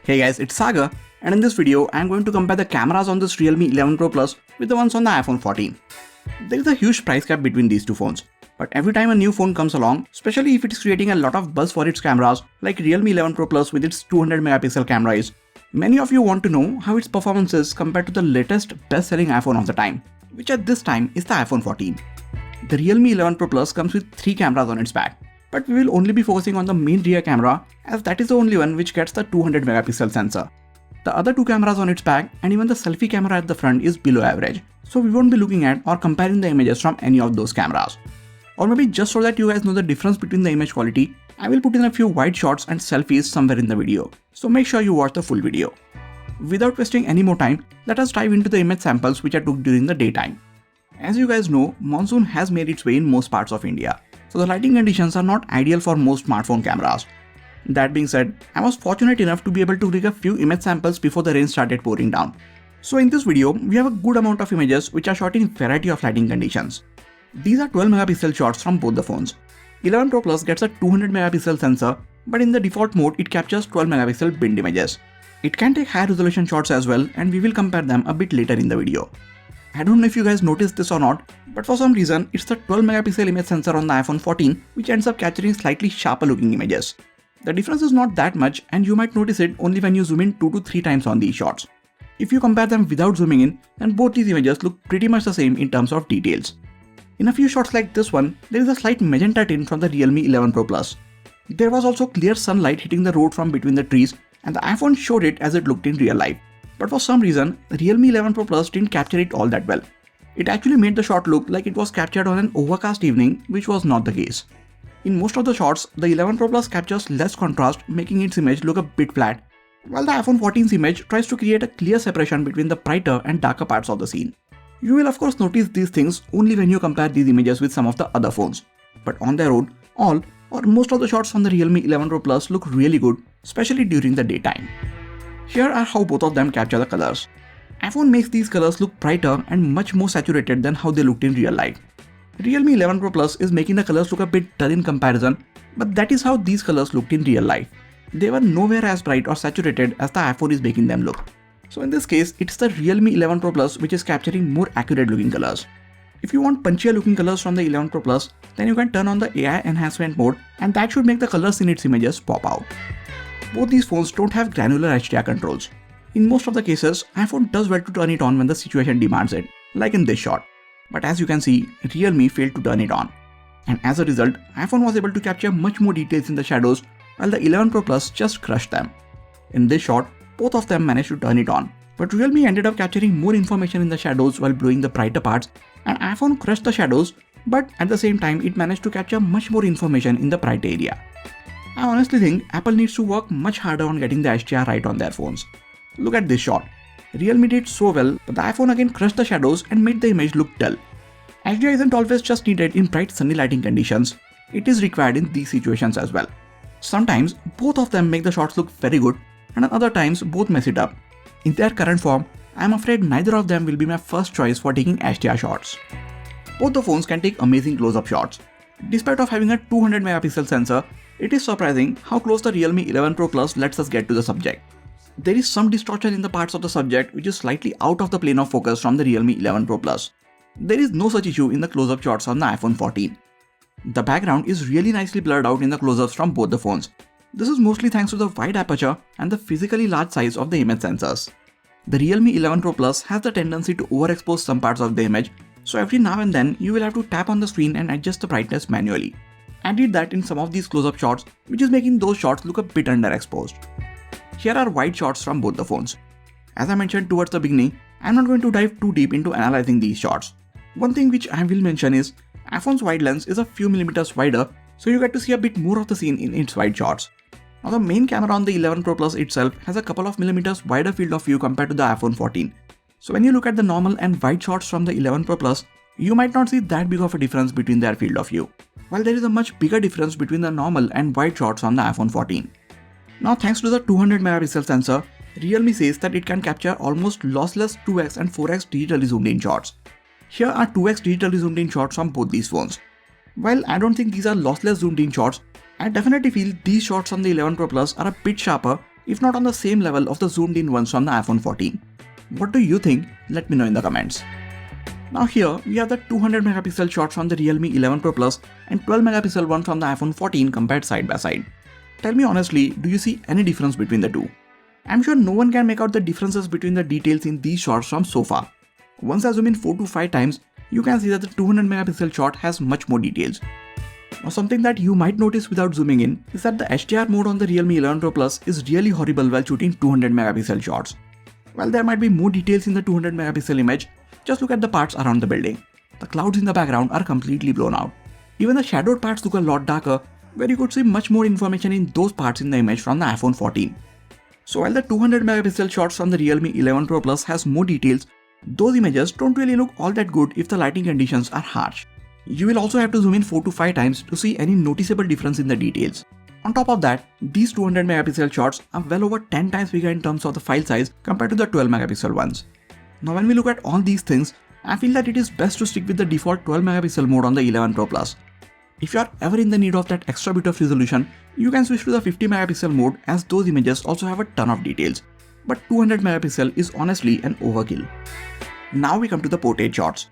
Hey guys, it's Saga, and in this video, I'm going to compare the cameras on this Realme 11 Pro Plus with the ones on the iPhone 14. There is a huge price gap between these two phones, but every time a new phone comes along, especially if it is creating a lot of buzz for its cameras, like Realme 11 Pro Plus with its 200 megapixel camera is, many of you want to know how its performance is compared to the latest best-selling iPhone of the time, which at this time is the iPhone 14. The Realme 11 Pro Plus comes with 3 cameras on its back, but we will only be focusing on the main rear camera as that is the only one which gets the 200 megapixel sensor. The other 2 cameras on its back and even the selfie camera at the front is below average, so we won't be looking at or comparing the images from any of those cameras. Or maybe just so that you guys know the difference between the image quality, I will put in a few wide shots and selfies somewhere in the video, so make sure you watch the full video. Without wasting any more time, let us dive into the image samples which I took during the daytime. As you guys know, monsoon has made its way in most parts of India, so the lighting conditions are not ideal for most smartphone cameras. That being said, I was fortunate enough to be able to rig a few image samples before the rain started pouring down. So in this video, we have a good amount of images which are shot in variety of lighting conditions. These are 12 megapixel shots from both the phones. 11 Pro Plus gets a 200 megapixel sensor, but in the default mode it captures 12 megapixel binned images. It can take high resolution shots as well, and we will compare them a bit later in the video. I don't know if you guys noticed this or not, but for some reason it's the 12 megapixel image sensor on the iPhone 14 which ends up capturing slightly sharper looking images. The difference is not that much, and you might notice it only when you zoom in 2 to 3 times on these shots. If you compare them without zooming in, then both these images look pretty much the same in terms of details. In a few shots like this one, there is a slight magenta tint from the Realme 11 Pro Plus. There was also clear sunlight hitting the road from between the trees, and the iPhone showed it as it looked in real life. But for some reason, the Realme 11 Pro Plus didn't capture it all that well. It actually made the shot look like it was captured on an overcast evening, which was not the case. In most of the shots, the 11 Pro Plus captures less contrast, making its image look a bit flat, while the iPhone 14's image tries to create a clear separation between the brighter and darker parts of the scene. You will of course notice these things only when you compare these images with some of the other phones. But on their own, all or most of the shots from the Realme 11 Pro Plus look really good, especially during the daytime. Here are how both of them capture the colors. iPhone makes these colors look brighter and much more saturated than how they looked in real life. Realme 11 Pro Plus is making the colors look a bit dull in comparison, but that is how these colors looked in real life. They were nowhere as bright or saturated as the iPhone is making them look. So in this case, it's the Realme 11 Pro Plus which is capturing more accurate looking colors. If you want punchier looking colors from the 11 Pro Plus, then you can turn on the AI enhancement mode, and that should make the colors in its images pop out. Both these phones don't have granular HDR controls. In most of the cases, iPhone does well to turn it on when the situation demands it, like in this shot. But as you can see, Realme failed to turn it on. And as a result, iPhone was able to capture much more details in the shadows, while the 11 Pro Plus just crushed them. In this shot, both of them managed to turn it on, but Realme ended up capturing more information in the shadows while blurring the brighter parts, and iPhone crushed the shadows, but at the same time it managed to capture much more information in the bright area. I honestly think Apple needs to work much harder on getting the HDR right on their phones. Look at this shot. Realme did so well, but the iPhone again crushed the shadows and made the image look dull. HDR isn't always just needed in bright sunny lighting conditions, it is required in these situations as well. Sometimes both of them make the shots look very good, and at other times both mess it up. In their current form, I am afraid neither of them will be my first choice for taking HDR shots. Both the phones can take amazing close-up shots. Despite of having a 200 megapixel sensor, it is surprising how close the Realme 11 Pro Plus lets us get to the subject. There is some distortion in the parts of the subject which is slightly out of the plane of focus from the Realme 11 Pro Plus. There is no such issue in the close-up shots on the iPhone 14. The background is really nicely blurred out in the close-ups from both the phones. This is mostly thanks to the wide aperture and the physically large size of the image sensors. The Realme 11 Pro Plus has the tendency to overexpose some parts of the image, so every now and then you will have to tap on the screen and adjust the brightness manually. I did that in some of these close-up shots, which is making those shots look a bit underexposed. Here are wide shots from both the phones. As I mentioned towards the beginning, I am not going to dive too deep into analyzing these shots. One thing which I will mention is, iPhone's wide lens is a few millimeters wider, so you get to see a bit more of the scene in its wide shots. Now the main camera on the 11 Pro Plus itself has a couple of millimeters wider field of view compared to the iPhone 14. So when you look at the normal and wide shots from the 11 Pro Plus, you might not see that big of a difference between their field of view, while there is a much bigger difference between the normal and wide shots on the iPhone 14. Now thanks to the 200 megapixel sensor, Realme says that it can capture almost lossless 2x and 4x digitally zoomed in shots. Here are 2x digitally zoomed in shots from both these phones. While I don't think these are lossless zoomed in shots, I definitely feel these shots on the 11 Pro Plus are a bit sharper if not on the same level of the zoomed in ones from the iPhone 14. What do you think? Let me know in the comments. Now here we have the 200 megapixel shot from the Realme 11 Pro Plus and 12 megapixel one from the iPhone 14 compared side by side. Tell me honestly, do you see any difference between the two? I'm sure no one can make out the differences between the details in these shots from so far. Once I zoom in 4 to 5 times, you can see that the 200 megapixel shot has much more details. Now something that you might notice without zooming in is that the HDR mode on the Realme 11 Pro Plus is really horrible while shooting 200 megapixel shots. While there might be more details in the 200 megapixel image, just look at the parts around the building. The clouds in the background are completely blown out. Even the shadowed parts look a lot darker, where you could see much more information in those parts in the image from the iPhone 14. So while the 200 megapixel shots from the Realme 11 Pro Plus has more details, those images don't really look all that good if the lighting conditions are harsh. You will also have to zoom in 4 to 5 times to see any noticeable difference in the details. On top of that, these 200 megapixel shots are well over 10 times bigger in terms of the file size compared to the 12 megapixel ones. Now when we look at all these things, I feel that it is best to stick with the default 12 megapixel mode on the 11 Pro Plus. If you are ever in the need of that extra bit of resolution, you can switch to the 50 megapixel mode as those images also have a ton of details. But 200 megapixel is honestly an overkill. Now we come to the portrait shots.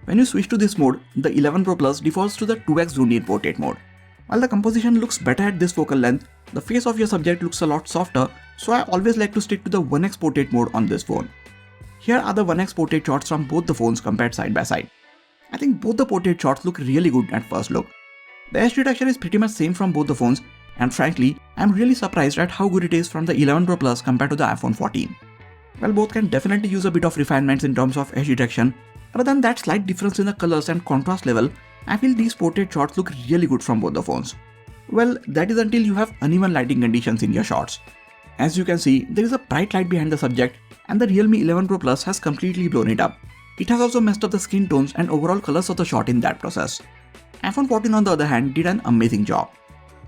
When you switch to this mode, the 11 Pro Plus defaults to the 2x zoomed in portrait mode. While the composition looks better at this focal length, the face of your subject looks a lot softer, so I always like to stick to the 1x portrait mode on this phone. Here are the 1x portrait shots from both the phones compared side by side. I think both the portrait shots look really good at first look. The edge detection is pretty much same from both the phones, and frankly, I'm really surprised at how good it is from the 11 Pro Plus compared to the iPhone 14. While both can definitely use a bit of refinements in terms of edge detection, other than that slight difference in the colors and contrast level, I feel these portrait shots look really good from both the phones. Well, that is until you have uneven lighting conditions in your shots. As you can see, there is a bright light behind the subject, and the Realme 11 Pro Plus has completely blown it up. It has also messed up the skin tones and overall colors of the shot in that process. iPhone 14 on the other hand did an amazing job.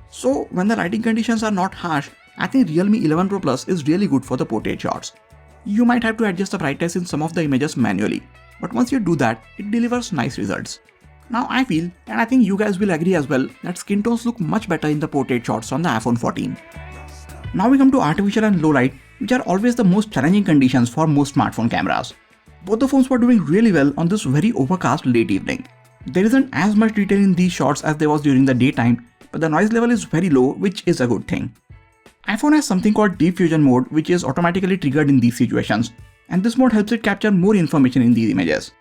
So when the lighting conditions are not harsh, I think Realme 11 Pro Plus is really good for the portrait shots. You might have to adjust the brightness in some of the images manually, but once you do that, it delivers nice results. Now I feel, and I think you guys will agree as well, that skin tones look much better in the portrait shots on the iPhone 14. Now we come to artificial and low light, which are always the most challenging conditions for most smartphone cameras. Both the phones were doing really well on this very overcast late evening. There isn't as much detail in these shots as there was during the daytime, but the noise level is very low, which is a good thing. iPhone has something called Deep Fusion mode, which is automatically triggered in these situations, and this mode helps it capture more information in these images.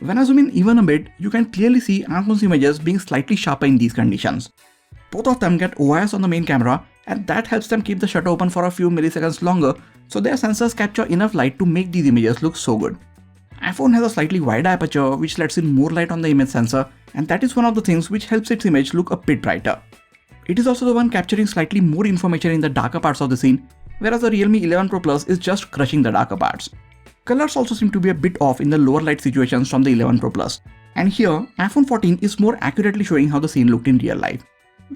When I zoom in even a bit, you can clearly see iPhone's images being slightly sharper in these conditions. Both of them get OIS on the main camera, and that helps them keep the shutter open for a few milliseconds longer, so their sensors capture enough light to make these images look so good. iPhone has a slightly wider aperture which lets in more light on the image sensor, and that is one of the things which helps its image look a bit brighter. It is also the one capturing slightly more information in the darker parts of the scene, whereas the Realme 11 Pro Plus is just crushing the darker parts. Colors also seem to be a bit off in the lower light situations from the 11 Pro Plus, and here iPhone 14 is more accurately showing how the scene looked in real life.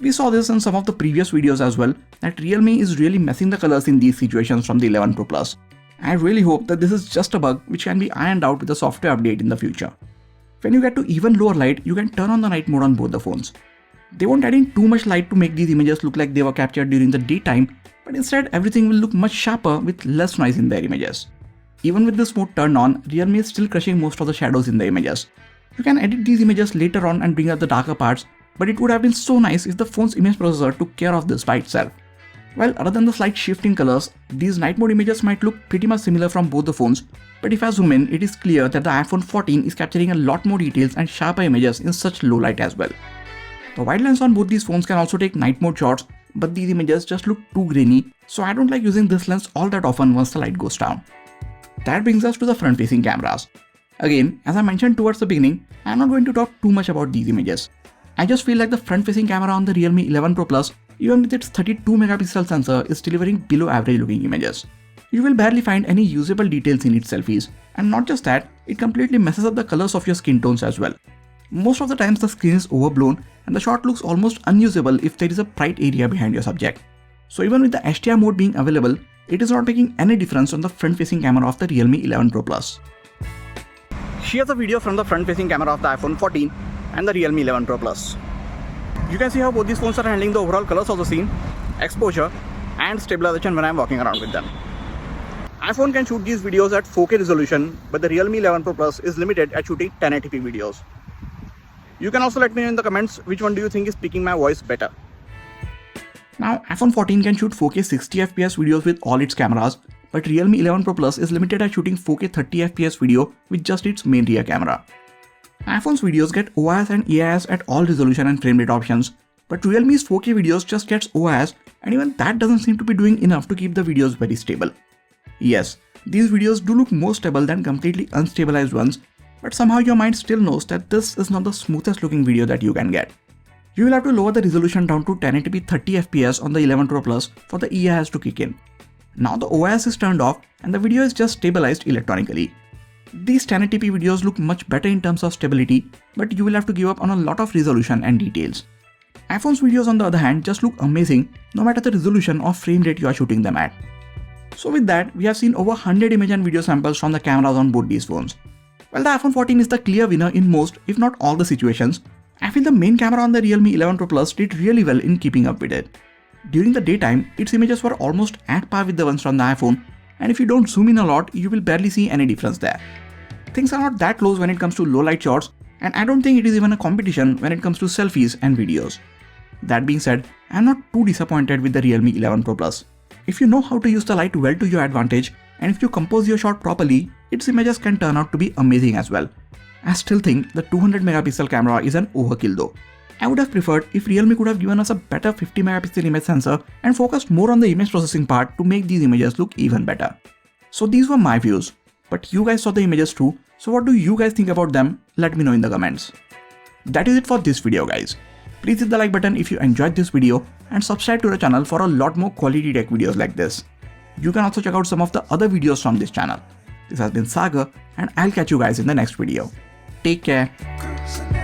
We saw this in some of the previous videos as well, that Realme is really messing the colors in these situations from the 11 Pro Plus. I really hope that this is just a bug which can be ironed out with a software update in the future. When you get to even lower light, you can turn on the night mode on both the phones. They won't add in too much light to make these images look like they were captured during the daytime, but instead everything will look much sharper with less noise in their images. Even with this mode turned on, Realme is still crushing most of the shadows in the images. You can edit these images later on and bring out the darker parts, but it would have been so nice if the phone's image processor took care of this by itself. Well, other than the slight shift in colors, these night mode images might look pretty much similar from both the phones, but if I zoom in, it is clear that the iPhone 14 is capturing a lot more details and sharper images in such low light as well. The wide lens on both these phones can also take night mode shots, but these images just look too grainy, so I don't like using this lens all that often once the light goes down. That brings us to the front-facing cameras. Again, as I mentioned towards the beginning, I am not going to talk too much about these images. I just feel like the front-facing camera on the Realme 11 Pro Plus, even with its 32 megapixel sensor, is delivering below average looking images. You will barely find any usable details in its selfies, and not just that, it completely messes up the colors of your skin tones as well. Most of the times the screen is overblown and the shot looks almost unusable if there is a bright area behind your subject. So even with the HDR mode being available, it is not making any difference on the front-facing camera of the Realme 11 Pro Plus. Here's a video from the front-facing camera of the iPhone 14 and the Realme 11 Pro Plus. You can see how both these phones are handling the overall colors of the scene, exposure, and stabilization when I'm walking around with them. iPhone can shoot these videos at 4K resolution, but the Realme 11 Pro Plus is limited at shooting 1080p videos. You can also let me know in the comments which one do you think is picking my voice better. Now, iPhone 14 can shoot 4K 60fps videos with all its cameras, but Realme 11 Pro Plus is limited at shooting 4K 30fps video with just its main rear camera. iPhone's videos get OIS and EIS at all resolution and frame rate options, but Realme's 4K videos just gets OIS, and even that doesn't seem to be doing enough to keep the videos very stable. Yes, these videos do look more stable than completely unstabilized ones, but somehow your mind still knows that this is not the smoothest looking video that you can get. You will have to lower the resolution down to 1080p 30fps on the 11 Pro Plus for the EIS to kick in. Now the OIS is turned off and the video is just stabilized electronically. These 1080p videos look much better in terms of stability, but you will have to give up on a lot of resolution and details. iPhone's videos on the other hand just look amazing no matter the resolution or frame rate you are shooting them at. So with that, we have seen over 100 image and video samples from the cameras on both these phones. While the iPhone 14 is the clear winner in most, if not all the situations, I feel the main camera on the Realme 11 Pro Plus did really well in keeping up with it. During the daytime, its images were almost at par with the ones from the iPhone, and if you don't zoom in a lot, you will barely see any difference there. Things are not that close when it comes to low light shots, and I don't think it is even a competition when it comes to selfies and videos. That being said, I am not too disappointed with the Realme 11 Pro Plus. If you know how to use the light well to your advantage, and if you compose your shot properly, its images can turn out to be amazing as well. I still think the 200 megapixel camera is an overkill though. I would have preferred if Realme could have given us a better 50 megapixel image sensor and focused more on the image processing part to make these images look even better. So these were my views, but you guys saw the images too, so what do you guys think about them? Let me know in the comments. That is it for this video guys. Please hit the like button if you enjoyed this video and subscribe to the channel for a lot more quality tech videos like this. You can also check out some of the other videos from this channel. This has been Sagar and I'll catch you guys in the next video. Take care.